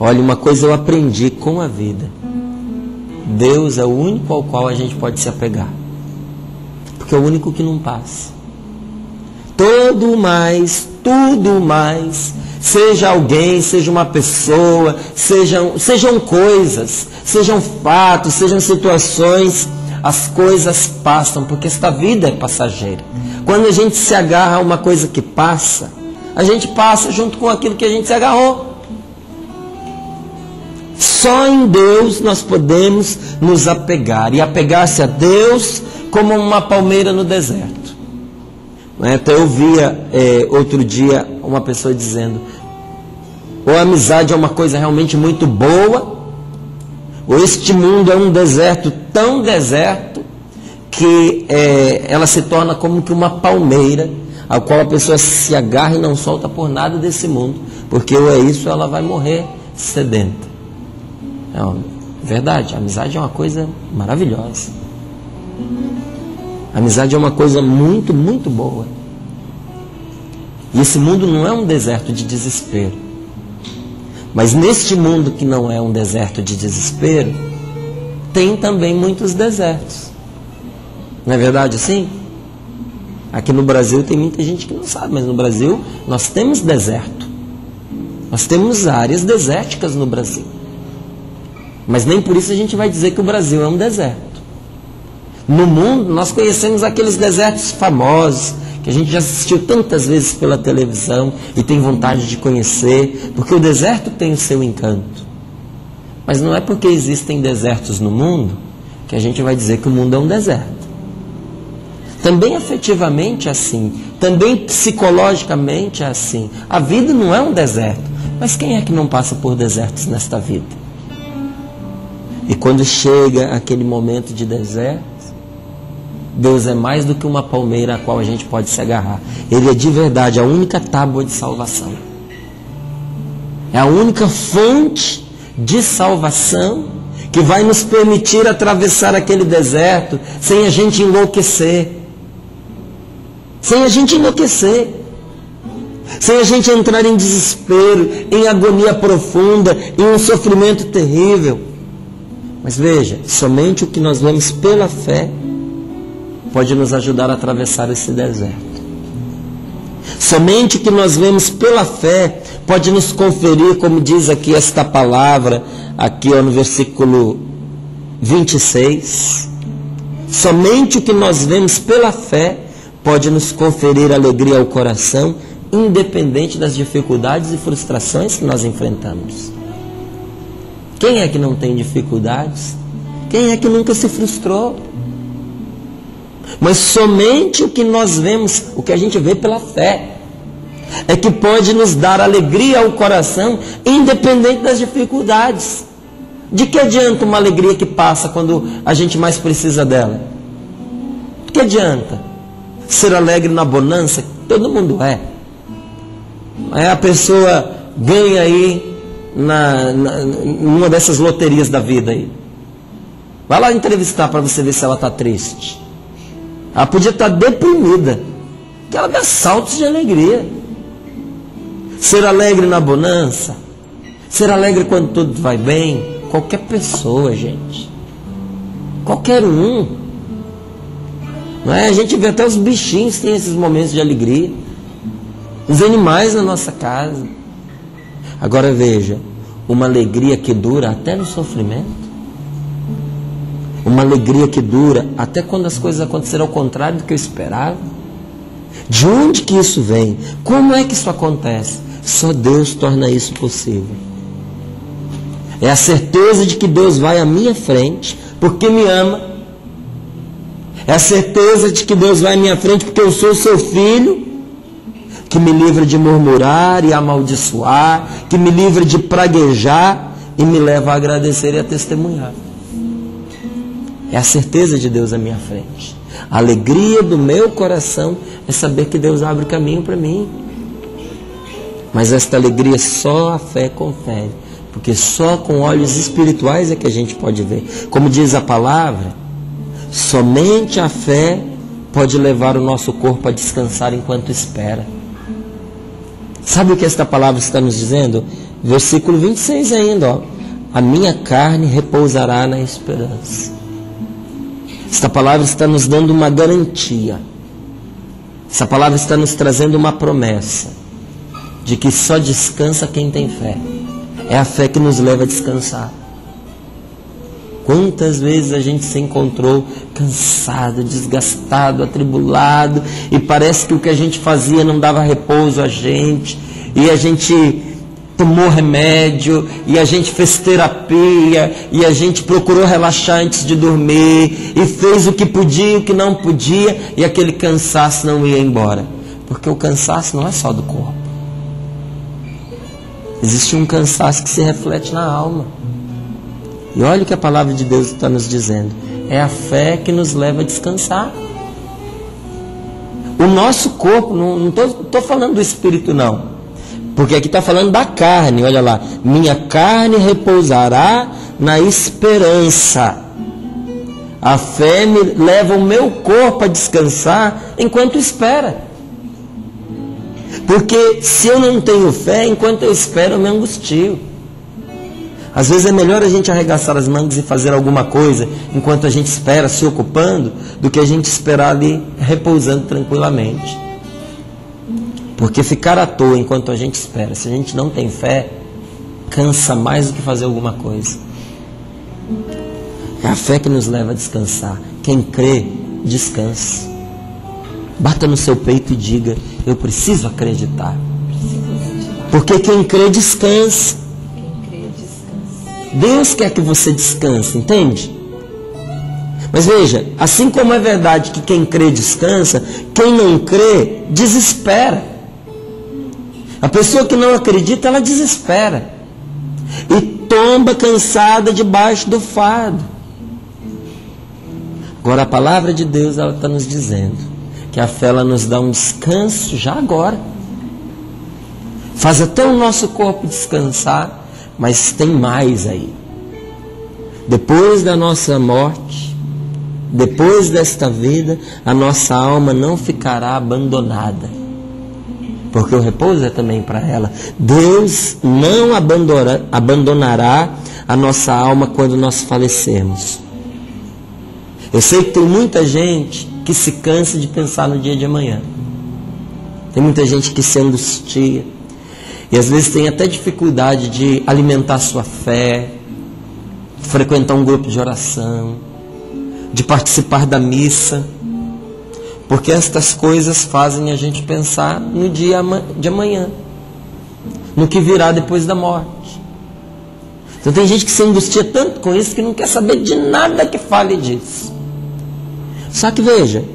Olha, uma coisa eu aprendi com a vida. Deus é o único ao qual a gente pode se apegar. Porque é o único que não passa. Tudo mais, seja alguém, seja uma pessoa, sejam coisas, sejam fatos, sejam situações, as coisas passam, porque esta vida é passageira. Quando a gente se agarra a uma coisa que passa, a gente passa junto com aquilo que a gente se agarrou. Só em Deus nós podemos nos apegar, e apegar-se a Deus como uma palmeira no deserto. Até eu via outro dia uma pessoa dizendo: ou a amizade é uma coisa realmente muito boa, ou este mundo é um deserto tão deserto que ela se torna como que uma palmeira a qual a pessoa se agarra e não solta por nada desse mundo, porque ou é isso ou ela vai morrer sedenta. Verdade, a amizade é uma coisa maravilhosa. A amizade é uma coisa muito, muito boa. E esse mundo não é um deserto de desespero. Mas neste mundo que não é um deserto de desespero, tem também muitos desertos. Não é verdade assim? Aqui no Brasil tem muita gente que não sabe, mas no Brasil nós temos deserto. Nós temos áreas desérticas no Brasil. Mas nem por isso a gente vai dizer que o Brasil é um deserto. No mundo, nós conhecemos aqueles desertos famosos, que a gente já assistiu tantas vezes pela televisão e tem vontade de conhecer, porque o deserto tem o seu encanto. Mas não é porque existem desertos no mundo que a gente vai dizer que o mundo é um deserto. Também afetivamente é assim, também psicologicamente é assim. A vida não é um deserto, mas quem é que não passa por desertos nesta vida? E quando chega aquele momento de deserto, Deus é mais do que uma palmeira a qual a gente pode se agarrar. Ele é de verdade a única tábua de salvação. É a única fonte de salvação que vai nos permitir atravessar aquele deserto sem a gente enlouquecer. Sem a gente enlouquecer. Sem a gente entrar em desespero, em agonia profunda, em um sofrimento terrível. Mas veja, somente o que nós vemos pela fé pode nos ajudar a atravessar esse deserto. Somente o que nós vemos pela fé pode nos conferir, como diz aqui esta palavra, aqui no versículo 26. Somente o que nós vemos pela fé pode nos conferir alegria ao coração, independente das dificuldades e frustrações que nós enfrentamos. Quem é que não tem dificuldades? Quem é que nunca se frustrou? Mas somente o que nós vemos, o que a gente vê pela fé, é que pode nos dar alegria ao coração, independente das dificuldades. De que adianta uma alegria que passa quando a gente mais precisa dela? De que adianta ser alegre na bonança? Todo mundo é. A pessoa ganha aí numa dessas loterias da vida aí. Vai lá entrevistar para você ver se ela está triste. Ela podia estar deprimida, que ela dá saltos de alegria. Ser alegre na bonança, ser alegre quando tudo vai bem, qualquer pessoa, gente. Qualquer um. Não é? A gente vê até os bichinhos têm esses momentos de alegria. Os animais na nossa casa. Agora veja, uma alegria que dura até no sofrimento. Uma alegria que dura até quando as coisas aconteceram ao contrário do que eu esperava. De onde que isso vem? Como é que isso acontece? Só Deus torna isso possível. É a certeza de que Deus vai à minha frente porque me ama. É a certeza de que Deus vai à minha frente porque eu sou seu filho, que me livra de murmurar e amaldiçoar, que me livra de praguejar e me leva a agradecer e a testemunhar. É a certeza de Deus à minha frente. A alegria do meu coração é saber que Deus abre caminho para mim. Mas esta alegria só a fé confere, porque só com olhos espirituais é que a gente pode ver. Como diz a palavra, somente a fé pode levar o nosso corpo a descansar enquanto espera. Sabe o que esta palavra está nos dizendo? Versículo 26 ainda, ó. A minha carne repousará na esperança. Esta palavra está nos dando uma garantia. Essa palavra está nos trazendo uma promessa de que só descansa quem tem fé. É a fé que nos leva a descansar. Quantas vezes a gente se encontrou cansado, desgastado, atribulado, e parece que o que a gente fazia não dava repouso a gente, e a gente tomou remédio, e a gente fez terapia, e a gente procurou relaxar antes de dormir, e fez o que podia e o que não podia, e aquele cansaço não ia embora. Porque o cansaço não é só do corpo. Existe um cansaço que se reflete na alma. E olha o que a palavra de Deus está nos dizendo. É a fé que nos leva a descansar. O nosso corpo, não estou falando do espírito não. Porque aqui está falando da carne, olha lá. Minha carne repousará na esperança. A fé me leva o meu corpo a descansar enquanto espera. Porque se eu não tenho fé, enquanto eu espero, eu me angustio. Às vezes é melhor a gente arregaçar as mangas e fazer alguma coisa enquanto a gente espera, se ocupando, do que a gente esperar ali repousando tranquilamente. Porque ficar à toa enquanto a gente espera, se a gente não tem fé, cansa mais do que fazer alguma coisa. É a fé que nos leva a descansar. Quem crê, descansa. Bata no seu peito e diga: eu preciso acreditar. Porque quem crê, descansa. Deus quer que você descanse, entende? Mas veja, assim como é verdade que quem crê descansa, quem não crê desespera. A pessoa que não acredita, ela desespera. E tomba cansada debaixo do fardo. Agora a palavra de Deus, ela está nos dizendo que a fé, ela nos dá um descanso já agora. Faz até o nosso corpo descansar. Mas tem mais aí. Depois da nossa morte, depois desta vida, a nossa alma não ficará abandonada. Porque o repouso é também para ela. Deus não abandonará a nossa alma quando nós falecermos. Eu sei que tem muita gente que se cansa de pensar no dia de amanhã. Tem muita gente que se angustia. E às vezes tem até dificuldade de alimentar sua fé, de frequentar um grupo de oração, de participar da missa, porque estas coisas fazem a gente pensar no dia de amanhã, no que virá depois da morte. Então tem gente que se angustia tanto com isso que não quer saber de nada que fale disso. Só que veja,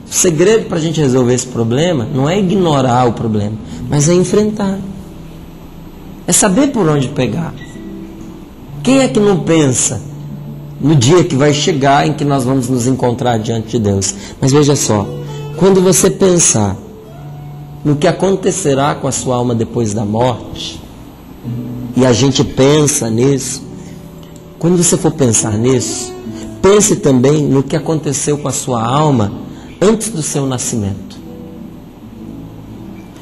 o segredo para a gente resolver esse problema não é ignorar o problema, mas é enfrentar. É saber por onde pegar. Quem é que não pensa no dia que vai chegar em que nós vamos nos encontrar diante de Deus? Mas veja só, quando você pensar no que acontecerá com a sua alma depois da morte, e a gente pensa nisso, quando você for pensar nisso, pense também no que aconteceu com a sua alma antes do seu nascimento.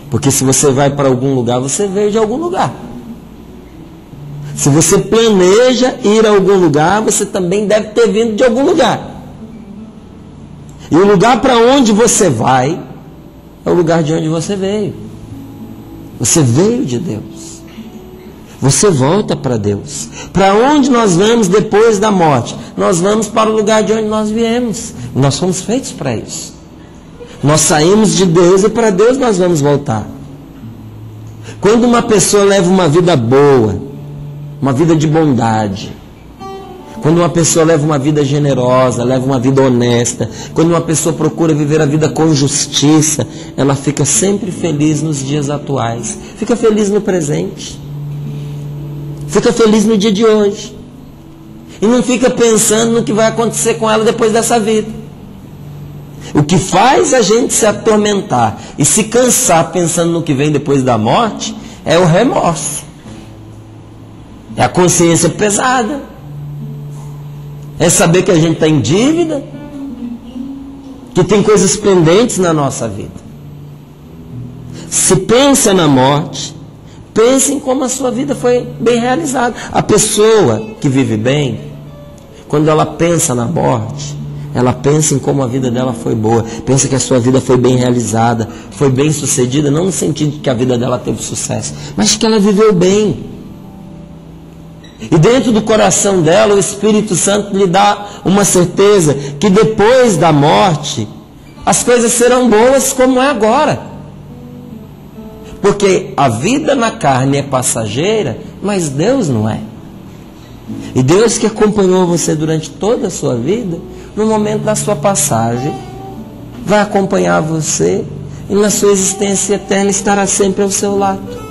Porque se você vai para algum lugar, você veio de algum lugar. Se você planeja ir a algum lugar, você também deve ter vindo de algum lugar. E o lugar para onde você vai é o lugar de onde você veio. Você veio de Deus. Você volta para Deus. Para onde nós vamos depois da morte? Nós vamos para o lugar de onde nós viemos. Nós fomos feitos para isso. Nós saímos de Deus e para Deus nós vamos voltar. Quando uma pessoa leva uma vida boa, uma vida de bondade, quando uma pessoa leva uma vida generosa, leva uma vida honesta, quando uma pessoa procura viver a vida com justiça, ela fica sempre feliz nos dias atuais, fica feliz no presente, fica feliz no dia de hoje, e não fica pensando no que vai acontecer com ela depois dessa vida. O que faz a gente se atormentar e se cansar pensando no que vem depois da morte é o remorso. É a consciência pesada. É saber que a gente está em dívida, que tem coisas pendentes na nossa vida. se pensa na morte, pense em como a sua vida foi bem realizada. A pessoa que vive bem, quando ela pensa na morte, ela pensa em como a vida dela foi boa, pensa que a sua vida foi bem realizada, foi bem sucedida, não no sentido de que a vida dela teve sucesso, mas que ela viveu bem. E dentro do coração dela, o Espírito Santo lhe dá uma certeza que depois da morte, as coisas serão boas como é agora. Porque a vida na carne é passageira, mas Deus não é. E Deus que acompanhou você durante toda a sua vida, no momento da sua passagem, vai acompanhar você e na sua existência eterna estará sempre ao seu lado.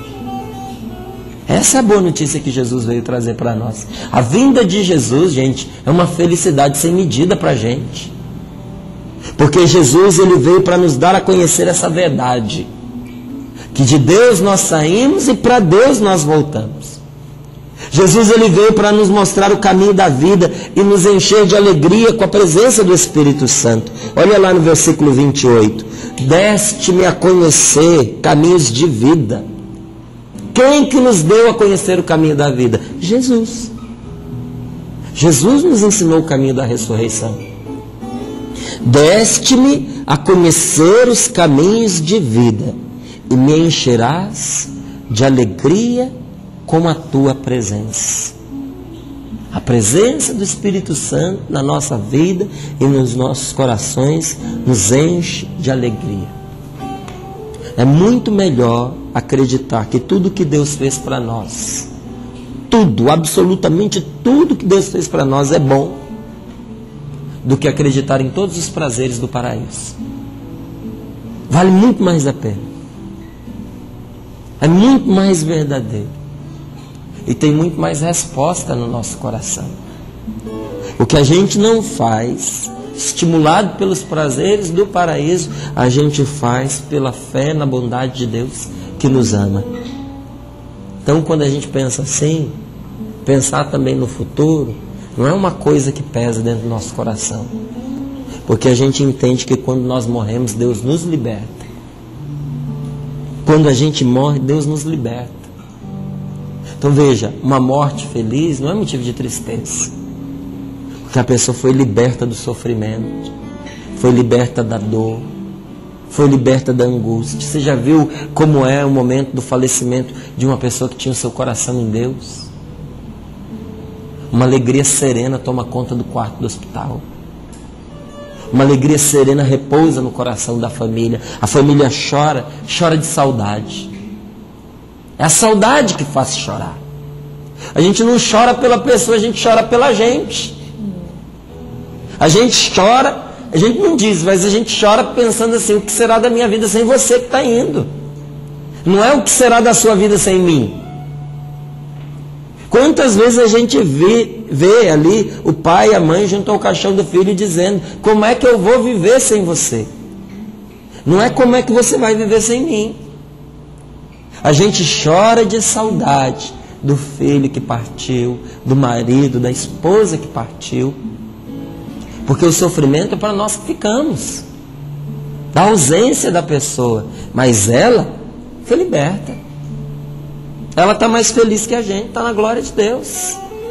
Essa é a boa notícia que Jesus veio trazer para nós. A vinda de Jesus, gente, é uma felicidade sem medida para a gente. Porque Jesus, ele veio para nos dar a conhecer essa verdade. Que de Deus nós saímos e para Deus nós voltamos. Jesus, ele veio para nos mostrar o caminho da vida e nos encher de alegria com a presença do Espírito Santo. Olha lá no versículo 28. Deste-me a conhecer caminhos de vida. Quem que nos deu a conhecer o caminho da vida? Jesus. Jesus nos ensinou o caminho da ressurreição. Deste-me a conhecer os caminhos de vida e me encherás de alegria com a tua presença. A presença do Espírito Santo na nossa vida e nos nossos corações nos enche de alegria. É muito melhor acreditar que tudo que Deus fez para nós, tudo, absolutamente tudo que Deus fez para nós é bom, do que acreditar em todos os prazeres do paraíso. Vale muito mais a pena. É muito mais verdadeiro. E tem muito mais resposta no nosso coração. O que a gente não faz, estimulado pelos prazeres do paraíso, a gente faz pela fé na bondade de Deus que nos ama. Então, quando a gente pensa assim, pensar também no futuro, não é uma coisa que pesa dentro do nosso coração. Porque a gente entende que quando nós morremos, Deus nos liberta. Quando a gente morre, Deus nos liberta. Então veja, uma morte feliz não é motivo de tristeza. Porque a pessoa foi liberta do sofrimento, foi liberta da dor, foi liberta da angústia. Você já viu como é o momento do falecimento de uma pessoa que tinha o seu coração em Deus? Uma alegria serena toma conta do quarto do hospital. Uma alegria serena repousa no coração da família. A família chora, chora de saudade. É a saudade que faz chorar. A gente não chora pela pessoa, a gente chora pela gente. A gente chora, a gente não diz, mas a gente chora pensando assim, o que será da minha vida sem você que está indo? Não é o que será da sua vida sem mim. Quantas vezes a gente vê ali o pai e a mãe junto ao caixão do filho dizendo, como é que eu vou viver sem você? Não é como é que você vai viver sem mim. A gente chora de saudade do filho que partiu, do marido, da esposa que partiu. Porque o sofrimento é para nós que ficamos. Da ausência da pessoa. Mas ela foi liberta. Ela está mais feliz que a gente, está na glória de Deus.